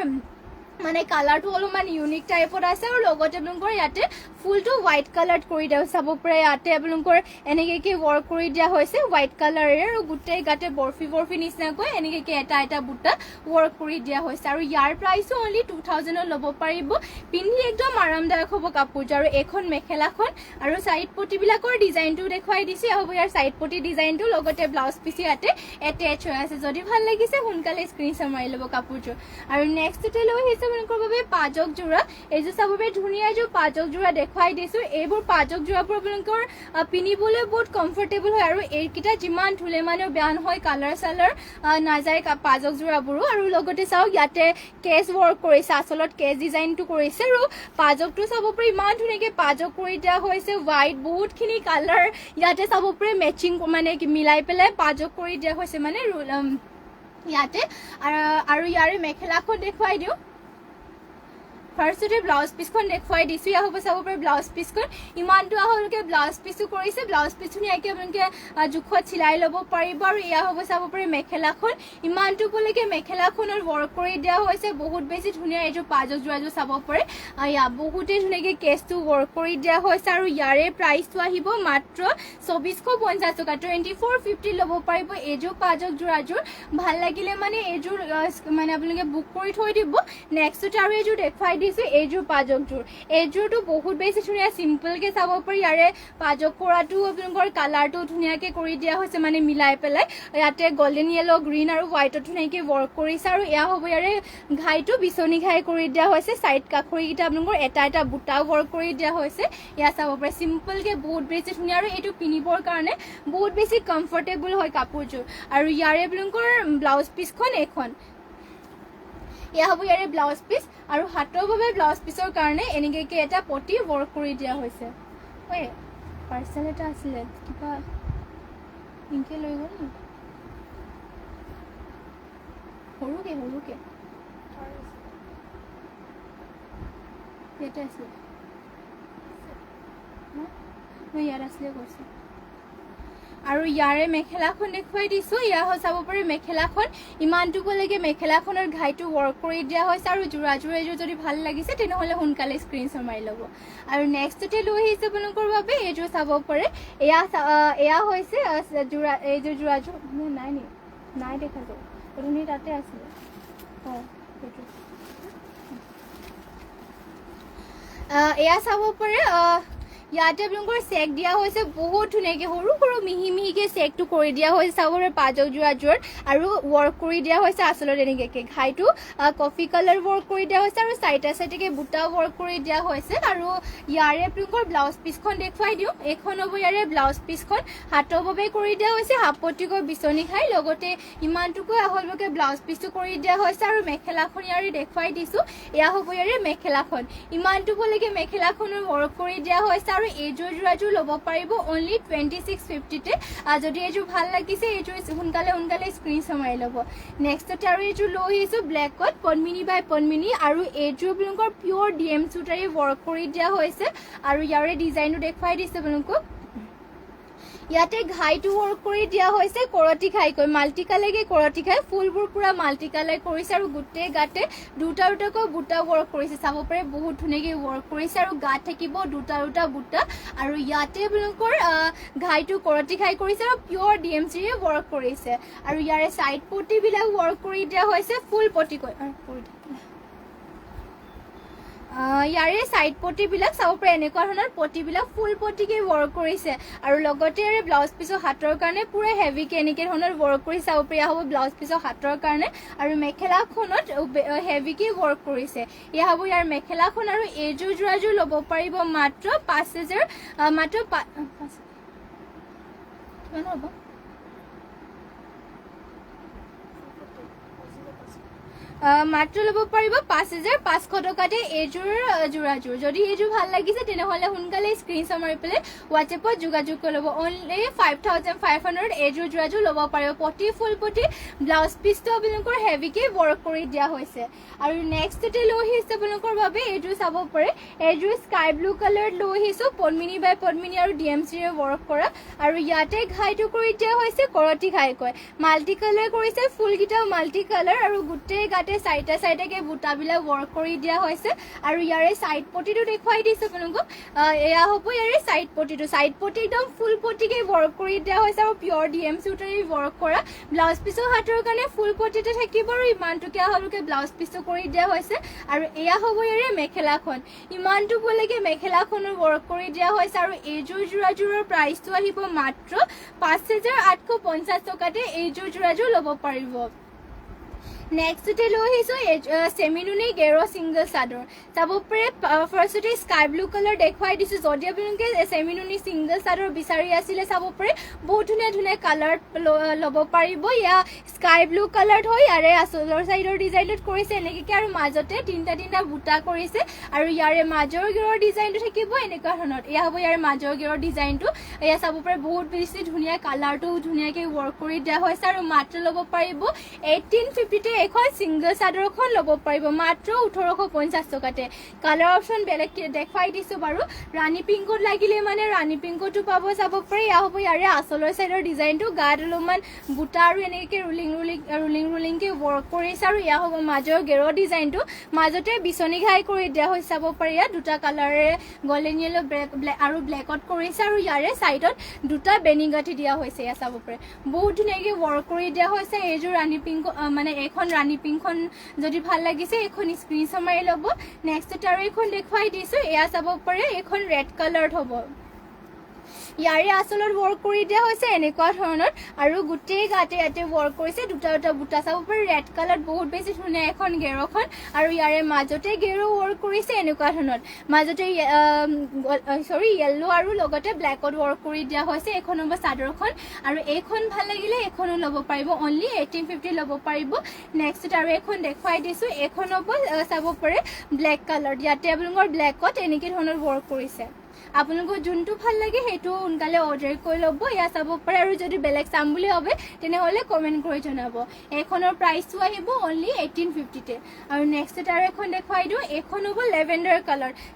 মানে কালাৰটো অলপমান ইউনিক টাইপৰ আছে আৰু লগতে আপোনালোকৰ ইয়াতে ফুলটো হোৱাইট কালাৰ কৰি দিয়া চাব পাৰে ইয়াতে আপোনালোকৰ এনেকৈ ৱৰ্ক কৰি দিয়া হৈছে হোৱাইট কালাৰেৰে আৰু গোটেই গাতে বৰফি নিচিনাকৈ এনেকৈ এটা বুটা ৱৰ্ক কৰি দিয়া হৈছে আৰু ইয়াৰ প্ৰাইচো অনলি 2000 ল'ব পাৰিব পিন্ধি একদম আৰামদায়ক হ'ব কাপোৰযোৰ আৰু এখন মেখেলাখন আৰু সাইড পটিবিলাকৰ ডিজাইনটো দেখুৱাই দিছে হ'ব ইয়াৰ সাইড পটি ডিজাইনটো লগতে ব্লাউজ পিছ ইয়াতে এটেচ হৈ আছে যদি ভাল লাগিছে সোনকালে স্ক্ৰীনশ্বট মাৰি ল'ব কাপোৰযোৰ আৰু নেক্সটতে লৈ আহিছে আপোনালোকৰ বাবে পাজক যোৰা এইযোৰ চাব পাৰে ধুনীয়া এযোৰ পাজক যোৰা দেখুৱাই দিছো এইবোৰ পাজক যোৰাবোৰ আপোনালোকৰ পিন্ধিবলৈ বহুত কমফৰ্টেবল হয় আৰু এইকেইটা যিমান ধুলে মানে বেয়া নহয় কালাৰ চালাৰ নাযায় পাজক যোৰাবোৰো আৰু লগতে চাওক ইয়াতে কেছ ৱৰ্ক কৰিছে আচলত কেছ ডিজাইনটো কৰিছে আৰু পাজকটো চাব পাৰে ইমান ধুনীয়াকৈ পাজক কৰি দিয়া হৈছে হোৱাইট বহুতখিনি কালাৰ ইয়াতে চাব পাৰে মেচিং মানে মিলাই পেলাই পাজক কৰি দিয়া হৈছে মানে ইয়াতে আৰু ইয়াৰে মেখেলাখন দেখুৱাই দিওঁ ফাৰ্ষ্টতে ব্লাউজ পিছখন দেখুৱাই দিছো ইয়া হ'ব চাব পাৰে ব্লাউজ পিছখন ইমানটো আহলকে ব্লাউজ পিছটো কৰিছে ব্লাউজ পিছ ধুনীয়াকৈ আপোনালোকে জোখত চিলাই ল'ব পাৰিব আৰু ইয়া হ'ব চাব পাৰে মেখেলাখন ইমানটো পলৈকে মেখেলাখনৰ ৱৰ্ক কৰি দিয়া হৈছে বহুত বেছি ধুনীয়া এইযোৰ পাজক যোৰাযোৰ চাব পাৰে ইয়া বহুতেই ধুনীয়াকৈ কেছটো ৱৰ্ক কৰি দিয়া হৈছে আৰু ইয়াৰে প্ৰাইচটো আহিব মাত্ৰ 2450 টকা 2450 ল'ব পাৰিব এইযোৰ পাজক যোৰাযোৰ ভাল লাগিলে মানে এইযোৰ মানে আপোনালোকে বুক কৰি থৈ দিব নেক্সটতে আৰু এইযোৰ দেখুৱাই আহিছোঁ এইযোৰ পাজকযোৰ এইযোৰটো বহুত বেছি ধুনীয়া চিম্পলকৈ চাব পাৰি ইয়াৰে পাজক কৰাটো আপোনালোকৰ কালাৰটো ধুনীয়াকৈ কৰি দিয়া হৈছে মানে মিলাই পেলাই ইয়াতে গল্ডেন য়েলো গ্ৰীণ আৰু হোৱাইটত ধুনীয়াকৈ ৱৰ্ক কৰিছে আৰু এয়া হ'ব ইয়াৰে ঘাইটো বিচনী ঘাই কৰি দিয়া হৈছে চাইড কাষৰিকেইটা আপোনালোকৰ এটা এটা বুটা ৱৰ্ক কৰি দিয়া হৈছে এয়া চাব পাৰে চিম্পলকৈ বহুত বেছি ধুনীয়া আৰু এইটো পিন্ধিবৰ কাৰণে বহুত বেছি কমফৰ্টেবল হয় কাপোৰযোৰ আৰু ইয়াৰে আপোনালোকৰ ব্লাউজ পিচখন এইখন এয়া হ'ব ইয়াৰে ব্লাউজ পিচ আৰু হাতৰ বাবে ব্লাউজ পিচৰ কাৰণে এনেকৈ এটা পটি ৱৰ্ক কৰি দিয়া হৈছে ঐ পাৰ্চেল এটা আছিলে কিবা ইনকে লৈ গ'ল নি সৰুকে ইয়াতে আছিলে মই ইয়াত আছিলে কৈছোঁ আৰু ইয়াৰে মেখেলাখন দেখুৱাই দিছোঁ এয়া হৈ চাব পাৰি মেখেলাখন ইমানটুকুলৈকে মেখেলাখনৰ ঘাইটো ৱৰ্ক কৰি দিয়া হৈছে আৰু যোৰাযোৰ এইযোৰ যদি ভাল লাগিছে তেনেহ'লে সোনকালে স্ক্ৰীনশ্বট মাৰি ল'ব আৰু নেক্সটতে লৈ আহিছে আপোনালোকৰ বাবে এইযোৰ চাব পাৰে এয়া হৈছে যোৰা এইযোৰ যোৰাযোৰ নাই দেখা যাব আপুনি তাতে আছিলে অঁ সেইটো এয়া চাব পাৰে ইয়াতে আপোনালোকৰ চেক দিয়া হৈছে বহুত ধুনীয়াকৈ সৰু সৰু মিহিকৈ চেকটো কৰি দিয়া হৈছে চাব পাৰে পাজক যোৰাযোৰত আৰু ৱৰ্ক কৰি দিয়া হৈছে আচলতে এনেকৈ ঘাইটো কফি কালাৰ ৱৰ্ক কৰি দিয়া হৈছে আৰু চাইডে বুটা ৱৰ্ক কৰি দিয়া হৈছে আৰু ইয়াৰে আপোনালোকৰ ব্লাউজ পিচখন দেখুৱাই দিওঁ এইখন হ'ব ইয়াৰে ব্লাউজ পিচখন হাতৰ বাবে কৰি দিয়া হৈছে হাপতিকৈ বিচনী খাই লগতে ইমানটুকুৰ আহলকৈ ব্লাউজ পিচটো কৰি দিয়া হৈছে আৰু মেখেলাখন ইয়াৰে দেখুৱাই দিছোঁ এয়া হ'ব ইয়াৰে মেখেলাখন ইমানটুকুলৈকে মেখেলাখনৰ ৱৰ্ক কৰি দিয়া হৈছে আৰু এইযোৰ যোৰাযোৰ ল'ব পাৰিব অনলি 2650তে যদি এইযোৰ ভাল লাগিছে এইযোৰ সোনকালে স্ক্ৰীনশ্বট মাৰি ল'ব নেক্সটতে আৰু এইযোৰ লৈ আহিছোঁ ব্লেকত পদ্মিনী বাই পদ্মিনী আৰু এইযোৰ আপোনালোকৰ পিয়'ৰ DM চুটাৰী ৱৰ্ক কৰি দিয়া হৈছে আৰু ইয়াৰে ডিজাইনটো দেখুৱাই দিছে আপোনালোকক ইয়াতে ঘাইটো ৱৰ্ক কৰি দিয়া হৈছে কৰতি ঘাইকৈ মাল্টি কালাৰকৈ কৰতি ঘাই ফুলবোৰ পুৰা মাল্টি কালাৰ কৰিছে আৰু গোটেই গাতে দুটাকৈ বুটা ৱৰ্ক কৰিছে চাব পাৰে বহুত ধুনীয়াকৈ ৱৰ্ক কৰিছে আৰু গাত থাকিব দুটা বুটা আৰু ইয়াতে আপোনালোকৰ ঘাইটো কৰতি ঘাই কৰিছে আৰু পিয়'ৰ DMCৰে ৱৰ্ক কৰিছে আৰু ইয়াৰে চাইড পটিবিলাক ৱৰ্ক কৰি দিয়া হৈছে ফুল পটিকৈ ইয়াৰে চাইড পটিবিলাক চাব পাৰে এনেকুৱা ধৰণৰ পটিবিলাক ফুল পটিকৈ ৱৰ্ক কৰিছে আৰু লগতে ইয়াৰে ব্লাউজ পিচৰ হাতৰ কাৰণে পুৰা হেভিকৈ এনেকৈ ধৰণৰ ৱৰ্ক কৰি চাব পাৰে হ'ব ব্লাউজ পিচৰ হাতৰ কাৰণে আৰু মেখেলাখনত হেভিকৈ ৱৰ্ক কৰিছে এয়া হ'ব ইয়াৰ মেখেলাখন আৰু এইযোৰ যোৰাযোৰ ল'ব পাৰিব মাত্ৰ 5000 মাত্ৰ কিমান হ'ব মাত্ৰ ল'ব পাৰিব 5500 টকাতে এইযোৰ যোৰাযোৰ যদি এইযোৰ ভাল লাগিছে তেনেহ'লে সোনকালে স্ক্ৰীনশ্বট মাৰি পেলাই হোৱাটছএপত যোগাযোগ কৰি ল'ব অনলি 5500 এইযোৰ যোৰাযোৰ ল'ব পাৰিব পটি ফুল পটি ব্লাউজ পিচটো আপোনালোকৰ হেভিকৈ ৱৰ্ক কৰি দিয়া হৈছে আৰু নেক্সটতে লৈ আহিছে আপোনালোকৰ বাবে এইযোৰ চাব পাৰে এইযোৰ স্কাই ব্লু কালাৰত লৈ আহিছোঁ পদ্মিনী বাই পদ্মিনী আৰু DMCৰে ৱৰ্ক কৰা আৰু ইয়াতে ঘাইটো কৰি দিয়া হৈছে কৰতি ঘাইকৈ মাল্টি কালাৰ কৰিছে ফুলকেইটাও মাল্টি কালাৰ আৰু গোটেই গাতে চাইডে বুটাবিলাক ৱৰ্ক কৰি দিয়া হৈছে আৰু ইয়াৰে চাইড পটিটো দেখুৱাই দিছোঁ আপোনালোকক এয়া হ'ব ইয়াৰে চাইড পটি একদম ফুল পটিকৈ ৱৰ্ক কৰি দিয়া হৈছে আৰু পিয়'ৰ DM চুটাৰী ৱৰ্ক কৰা ব্লাউজ পিচৰ হাতৰ কাৰণে ফুল পটিতে থাকিব আৰু ইমানটুকীয়া হ'লকৈ ব্লাউজ পিচটো কৰি দিয়া হৈছে আৰু এয়া হ'ব ইয়াৰে মেখেলাখন ইমানটুকুলৈকে মেখেলাখনৰ ৱৰ্ক কৰি দিয়া হৈছে আৰু এইযোৰ যোৰাযোৰৰ প্ৰাইচটো আহিব মাত্ৰ 5850 টকাতে এইযোৰ যোৰাযোৰ ল'ব পাৰিব নেক্সটতে লৈ আহিছোঁ চেমিনুনি গেৰ' ছিংগল চাদৰ চাব পাৰে ফাৰ্ষ্টতে স্কাই ব্লু কালাৰ দেখুৱাই দিছোঁ যদি আপোনালোকে চেমিনুনি ছিংগল চাদৰ বিচাৰি আছিলে চাব পাৰে বহুত ধুনীয়া কালাৰ ল'ব পাৰিব এয়া স্কাই ব্লু কালাৰত হয় ইয়াৰে আচলৰ চাইডৰ ডিজাইনত কৰিছে এনেকৈ আৰু মাজতে তিনিটা বুটা কৰিছে আৰু ইয়াৰে মাজৰ গেৰৰ ডিজাইনটো থাকিব এনেকুৱা ধৰণৰ এয়া হ'ব ইয়াৰ মাজৰ গেৰৰ ডিজাইনটো এয়া চাব পাৰে বহুত বেছি ধুনীয়া কালাৰটো ধুনীয়াকৈ ৱৰ্ক কৰি দিয়া হৈছে আৰু মাত্ৰ ল'ব পাৰিব 1850 এখন সিঙ্গল চাদৰখন ল'ব পাৰিব মাত্ৰ 1850 টকাতে কালাৰ অপচন বেলেগ দেখাই দিছো বাৰু ৰাণী পিংকত লাগিলে মানে ৰাণী পিংকটো পাব চাব পাৰে ইয়া হ'ব ইয়াৰে আচলৰ সাইডৰ ডিজাইনটো গাত অলপমান বুটা আৰু এনেকৈ ৰুলিং ৰুলিংকে ৱৰ্ক কৰিছে আৰু ইয়া হ'ব মাজৰ গেৰ ডিজাইনটো মাজতে বিচনী ঘাই কৰি দিয়া হৈছে চাব পাৰি ইয়াত দুটা কালাৰেৰে গল্ডেন য়েলো আৰু ব্লেকত কৰিছে আৰু ইয়াৰে চাইডত দুটা বেনি গাঁঠি দিয়া হৈছে ইয়া চাব পাৰে বহুত ধুনীয়াকৈ ৱৰ্ক কৰি দিয়া হৈছে এইযোৰ ৰাণী পিংক মানে এইখন ৰাণী পিংকখন যদি ভাল লাগিছে এইখন স্ক্ৰীনশ্বট মাৰি ল'ব নেক্সট আৰু এইখন দেখুৱাই দিছোঁ এয়া চাব পাৰে এইখন ৰেড কালাৰত হ'ব ইয়াৰে আচলত ৱৰ্ক কৰি দিয়া হৈছে এনেকুৱা ধৰণৰ আৰু গোটেই গাতে ইয়াতে ৱৰ্ক কৰিছে দুটা দুটা বুটা চাব পাৰি ৰেড কালাৰত বহুত বেছি ধুনীয়া এখন গেৰখন আৰু ইয়াৰে মাজতে গেৰো ৱৰ্ক কৰিছে এনেকুৱা ধৰণৰ মাজতে য়েল্লো আৰু লগতে ব্লেকত ৱৰ্ক কৰি দিয়া হৈছে এইখন হ'ব চাদৰখন আৰু এইখন ভাল লাগিলে এইখনো ল'ব পাৰিব অনলি 1850 ল'ব পাৰিব নেক্সট আৰু এইখন দেখুৱাই দিছোঁ এইখন হ'ব চাব পাৰে ব্লেক কালাৰ ইয়াতে আপোনালোকৰ ব্লেকত এনেকৈ ধৰণৰ ৱৰ্ক কৰিছে আপোনালোকৰ যোনটো ভাল লাগে সেইটো সোনকালে অৰ্ডাৰ কৰি ল'ব ইয়া চাব পাৰে আৰু যদি বেলেগ চাম বুলি ভাবে তেনেহ'লে কমেণ্ট কৰি জনাব এইখনৰ প্ৰাইচটো আহিব অনলি 1850 আৰু নেক্সট আৰু এখন দেখুৱাই দিওঁ এইখন হ'ব লেভেণ্ডাৰ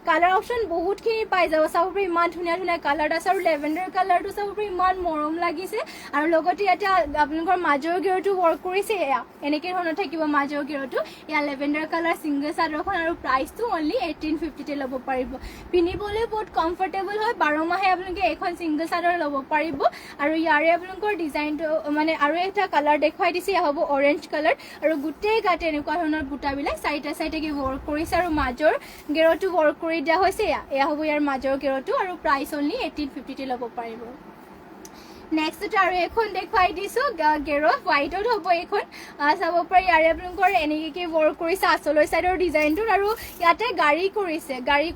কালাৰ অপশ্যন বহুতখিনি পাই যাব চাব পাৰি ইমান ধুনীয়া ধুনীয়া কালাৰ আছে আৰু লেভেণ্ডাৰ কালাৰটো চাব পাৰি ইমান মৰম লাগিছে আৰু লগতে ইয়াতে আপোনালোকৰ মাজৰ গেৰটো ৱৰ্ক কৰিছে এয়া এনেকৈ ধৰণৰ থাকিব মাজৰ গেৰটো এয়া লেভেণ্ডাৰ কালাৰ ছিংগল চাদৰখন আৰু প্ৰাইচটো অনলি 1850 ল'ব পাৰিব পিন্ধিবলৈ বহুত কমফৰ্টেবল হয় 12 মাহে আপোনালোকে এখন ছিংগল চাদৰ ল'ব পাৰিব আৰু ইয়াৰে আপোনালোকৰ ডিজাইনটো মানে আৰু এটা কালাৰ দেখুৱাই দিছে এয়া হ'ব অৰেঞ্জ কালাৰ আৰু গোটেই গাতে এনেকুৱা ধৰণৰ বুটাবিলাক চাইডে ৱৰ্ক কৰিছে আৰু মাজৰ গেৰটো ৱৰ্ক কৰি দিয়া হৈছে এয়া হ'ব ইয়াৰ মাজৰ গেৰটো আৰু প্ৰাইচ অনলি 1850 ল'ব পাৰিব নেক্সট আৰু এখন দেখুৱাই দিছোঁ গেৰ হোৱাইটত হ'ব এইখন চাব পাৰি ইয়াৰে আপোনালোকৰ এনেকৈ ৱৰ্ক কৰিছে আচলৰ চাইডৰ ডিজাইনটোত আৰু ইয়াতে গাড়ী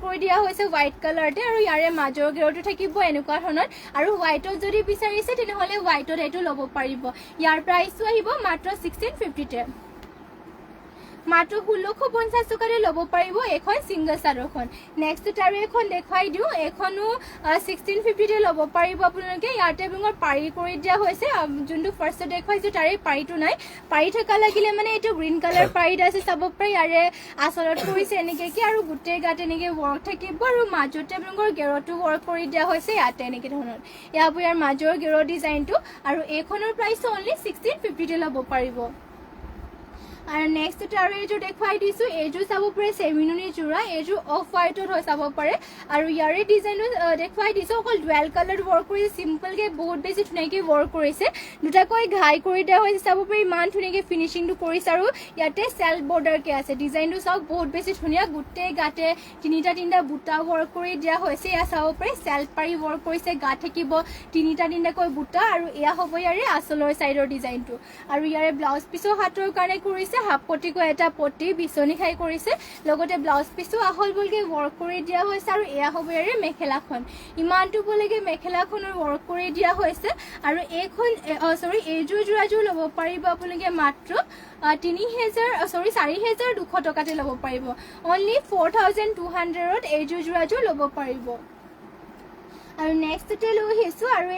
কৰি দিয়া হৈছে হোৱাইট কালাৰতে আৰু ইয়াৰে মাজৰ গেৰটো থাকিব এনেকুৱা ধৰণৰ আৰু হোৱাইটত যদি বিচাৰিছে তেনেহ'লে হোৱাইটত এইটো ল'ব পাৰিব ইয়াৰ প্ৰাইচটো আহিব মাত্ৰ 1650 মাত্ৰ 1650 টকাতে ল'ব পাৰিব এখন ছিংগল চাদৰখন নেক্সট আৰু এখন দেখুৱাই দিওঁ এইখনো 1650 ল'ব পাৰিব আপোনালোকে ইয়াতে আপোনালোকৰ পাৰি কৰি দিয়া হৈছে যোনটো ফাৰ্ষ্টত দেখুৱাইছোঁ তাৰে পাৰিটো নাই পাৰি থকা লাগিলে মানে এইটো গ্ৰীণ কালাৰ পাৰিত আছে চাব পাৰি ইয়াৰে আচলত কৰিছে এনেকৈ আৰু গোটেই গাত এনেকৈ ৱৰ্ক থাকিব আৰু মাজতে আপোনালোকৰ গেৰটো ৱৰ্ক কৰি দিয়া হৈছে ইয়াতে এনেকৈ ধৰণৰ ইয়াৰ ইয়াৰ মাজৰ গেৰৰ ডিজাইনটো আৰু এইখনৰ প্ৰাইচটো অনলি 1650 ল'ব পাৰিব আৰু নেক্সট আৰু এইযোৰ দেখুৱাই দিছোঁ এইযোৰ চাব পাৰে চেমিনুনি যোৰা এইযোৰ অফ হোৱাইটত হয় চাব পাৰে আৰু ইয়াৰে ডিজাইনো দেখুৱাই দিছোঁ অকল ডুৱেল কালাৰত ৱৰ্ক কৰিছে চিম্পলকৈ বহুত বেছি ধুনীয়াকৈ ৱৰ্ক কৰিছে দুটাকৈ ঘাই কৰি দিয়া হৈছে চাব পাৰি ইমান ধুনীয়াকৈ ফিনিচিংটো কৰিছে আৰু ইয়াতে চেল্ফ বৰ্ডাৰকৈ আছে ডিজাইনটো চাওক বহুত বেছি ধুনীয়া গোটেই গাতে তিনিটা বুটা ৱৰ্ক কৰি দিয়া হৈছে এয়া চাব পাৰি চেল্ফ পাৰি ৱৰ্ক কৰিছে গা থাকিব তিনিটাকৈ বুটা আৰু এয়া হ'ব ইয়াৰে আচলৰ চাইডৰ ডিজাইনটো আৰু ইয়াৰে ব্লাউজ পিছৰ হাতৰ কাৰণে কৰিছে হাফ পটিকৈ এটা পটি বিচনী খাই কৰিছে লগতে ব্লাউজ পিছো আহল বলকৈ ৱৰ্ক কৰি দিয়া হৈছে আৰু এয়া হ'ব ইয়াৰে মেখেলাখন ইমানটো বলৈকে মেখেলাখনৰ ৱৰ্ক কৰি দিয়া হৈছে আৰু এইখন এইযোৰ যোৰাযোৰ ল'ব পাৰিব আপোনালোকে মাত্ৰ 4200 টকাতে ল'ব পাৰিব অনলি 4200ত এইযোৰ যোৰাযোৰ ল'ব পাৰিব আৰু নেক্সটতে লৈ আহিছোঁ আৰু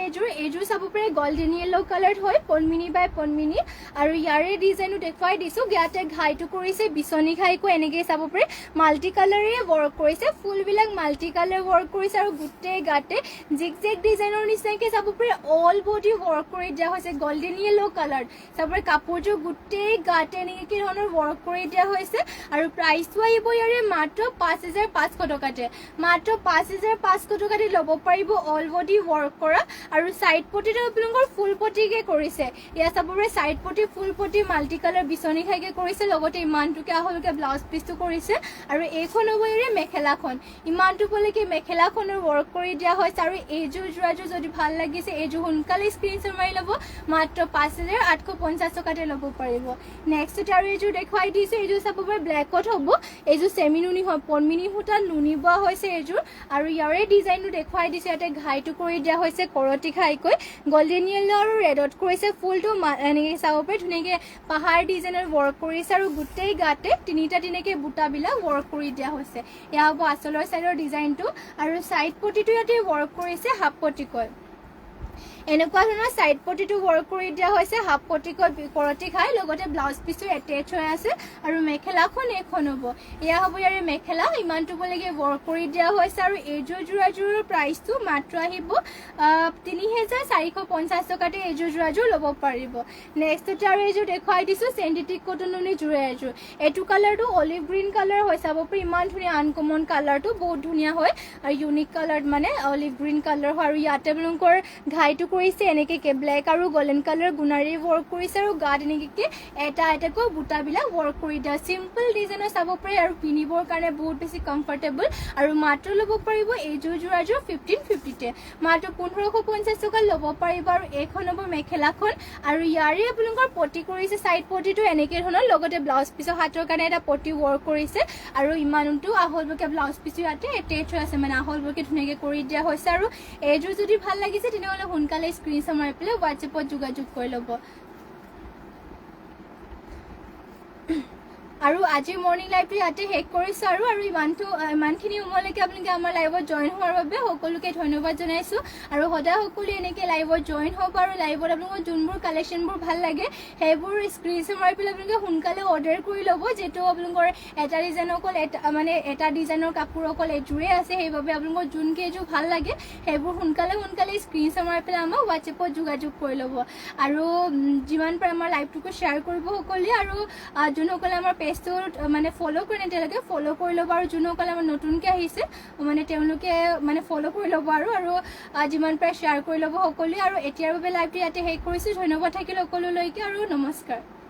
এইযোৰ চাব পাৰে গল্ডেন য়েল্লো কালাৰত হয় পনমিনি বাই পনমিনি আৰু ইয়াৰে ডিজাইনো দেখুৱাই দিছোঁ ইয়াতে ঘাইটো কৰিছে বিচনী ঘাইকৈ এনেকৈ চাব পাৰে মাল্টি কালাৰেৰে ৱৰ্ক কৰিছে ফুলবিলাক মাল্টি কালাৰ ৱৰ্ক কৰিছে আৰু গোটেই গাতে জিগ ডিজাইনৰ নিচিনাকৈ চাব পাৰে অল বডি ৱৰ্ক কৰি দিয়া হৈছে গল্ডেন য়েল্লো কালাৰ চাব পাৰে কাপোৰযোৰ গোটেই গাতে এনেকৈ ধৰণৰ ৱৰ্ক কৰি দিয়া হৈছে আৰু প্ৰাইচটো আহিব ইয়াৰে মাত্ৰ 5500 টকাতে মাত্ৰ 5500 টকাতে ল'ব পাৰিব অল বডি ৱৰ্ক কৰা আৰু সাইড পটিটো আপোনালোকৰ ফুল পটিকে কৰিছে ইয়া চাব পাৰে সাইড পটি ফুল পটি মাল্টি কালাৰ বিচনী খাইকে কৰিছে লগতে ইমানটোকে আহলকে ব্লাউজ পিছটো কৰিছে আৰু এইখন হ'ব ইয়াৰে মেখেলাখন ইমানটো বলৈকে মেখেলাখনৰ ৱৰ্ক কৰি দিয়া হৈছে আৰু এইযোৰ যোৰাযোৰ যদি ভাল লাগিছে এইযোৰ সোনকালে স্ক্ৰীনশ্বট মাৰি ল'ব মাত্ৰ 5850 টকাতে ল'ব পাৰিব নেক্সট আৰু এইযোৰ দেখুৱাই দিছোঁ এইযোৰ চাব পাৰে ব্লেকত হ'ব এইযোৰ চেমিনুনি হয় পনমিনি সূতাত নুনি বোৱা হৈছে এইযোৰ আৰু ইয়াৰে ডিজাইনটো দেখুৱাই দিছে ইয়াতে ঘাইটো কৰি দিয়া হৈছে কৰতি ঘাইকৈ গল্ডেন য়েল্লো আৰু ৰেডত কৰিছে ফুলটো এনেকৈ চাব পাৰে ধুনীয়াকৈ পাহাৰ ডিজাইনৰ ৱৰ্ক কৰিছে আৰু গোটেই গাতে তিনিটাকৈ বুটাবিলাক ৱৰ্ক কৰি দিয়া হৈছে এয়া হ'ব আচলৰ চাইডৰ ডিজাইনটো আৰু চাইড পটিটো ইয়াতে ৱৰ্ক কৰিছে হাফ পটিকৈ এনেকুৱা ধৰণৰ সাইড পটিটো ওয়াৰ্ক কৰি দিয়া হৈছে হাফ পটিকত বিকৰতি খাই লগতে ব্লাউজ পিসো এটেচ হৈ আছে আৰু মেখেলাখন এখন হ'ব এয়া হ'ব ইয়াৰে মেখেলা ইমানটো বলৈকে ওয়াৰ্ক কৰি দিয়া হৈছে আৰু এইযোৰ যোৰাযোৰৰ প্ৰাইসটো মাত্ৰ আহিব 3450 টকাতে এইযোৰ যোৰাযোৰ ল'ব পাৰিব নেক্সটতে আৰু এইযোৰ দেখুৱাই দিছো সিন্থেটিক কটননি যোৰা এযোৰ এটু কালাৰটো অলিভ গ্ৰীন কালাৰ হৈ চাব পাৰি ইমান ধুনীয়া আনকমন কালাৰটো বহুত ধুনীয়া হয় আৰু ইউনিক কালাৰ মানে অলিভ গ্ৰীন কালাৰ হয় আৰু ইয়াতে ব্লংকৰ ঘাইটো কৰিছে এনেকে ব্ল্যাক আৰু গোল্ডেন কালাৰ গুণাৰী ওয়াৰ্ক কৰিছে আৰু গাত এনেকে এটা এটাকৈ বুটাবিলাক ওয়াৰ্ক কৰি দিয়া সিম্পল ডিজাইনৰ চাব পাৰি আৰু পিনিবৰ কাৰণে বহুত বেছি কমফৰ্টেবল আৰু মাত্ৰ ল'ব পাৰিব এইযোৰ যোৰাযোৰ 1550 তে মাত্ৰ 1550 টকা ল'ব পাৰিব আৰু এখন হ'ব মেখেলাখন আৰু ইয়াৰে আপোনালোকৰ পটি কৰিছে সাইড পটিটো এনেকে ধৰণৰ লগতে ব্লাউজ পিসৰ হাতৰ কাৰণে এটা পটি ওয়াৰ্ক কৰিছে আৰু ইমানটো আহলবকে ব্লাউজ পিস ইয়াতে এটেচ হৈ আছে মানে আহলবকে ধুনীয়াকে কৰি দিয়া হৈছে আৰু এইযোৰ যদি ভাল লাগিছে তেনেহলে সোনকালে স্ক্ৰিনশ্বট মাৰি পেলাই WhatsAppত যোগাযোগ কৰি ল'ব আৰু আজি মৰ্নিং লাইভটো ইয়াতে শেষ কৰিছো আৰু ইমানখিনি সময়লৈকে আপোনালোকে আমাৰ লাইভত জয়েন হোৱাৰ বাবে সকলোকে ধন্যবাদ জনাইছো আৰু সদায় সকলোৱে এনেকে লাইভত জয়েন হ'ব আৰু লাইভত আপোনালোকৰ যোনবোৰ কালেকশ্যনবোৰ ভাল লাগে সেইবোৰ স্ক্ৰিনশ্বট মাৰি পেলাই আপোনালোকে সোনকালে অৰ্ডাৰ কৰি ল'ব যেটো আপোনালোকৰ এটা ডিজাইন অকল মানে এটা ডিজাইনৰ কাপোৰ অকল এযোৰে আছে সেইবাবে আপোনালোকৰ যোন কেইযোৰ ভাল লাগে সেইবোৰ সোনকালে স্ক্ৰিনশ্বট মাৰি পেলাই আমাক WhatsAppত যোগাযোগ কৰি ল'ব আৰু যিমান পাৰে আমাৰ লাইভটোকো শ্বেয়াৰ কৰিব সকলোৱে আৰু যোনসকলে আমাৰ পেজটো মানে ফলো কৰি নেতেলকে ফলো কৰি ল'ব আৰু যোনসকলে আমাৰ নতুনকৈ আহিছে মানে তেওঁলোকে মানে ফলো কৰি ল'ব আৰু যিমান পাৰে শ্বেয়াৰ কৰি ল'ব সকলোৱে আৰু এতিয়াৰ বাবে লাইভটো ইয়াতে শেষ কৰিছো ধন্যবাদ থাকিল সকলোলৈকে আৰু নমস্কাৰ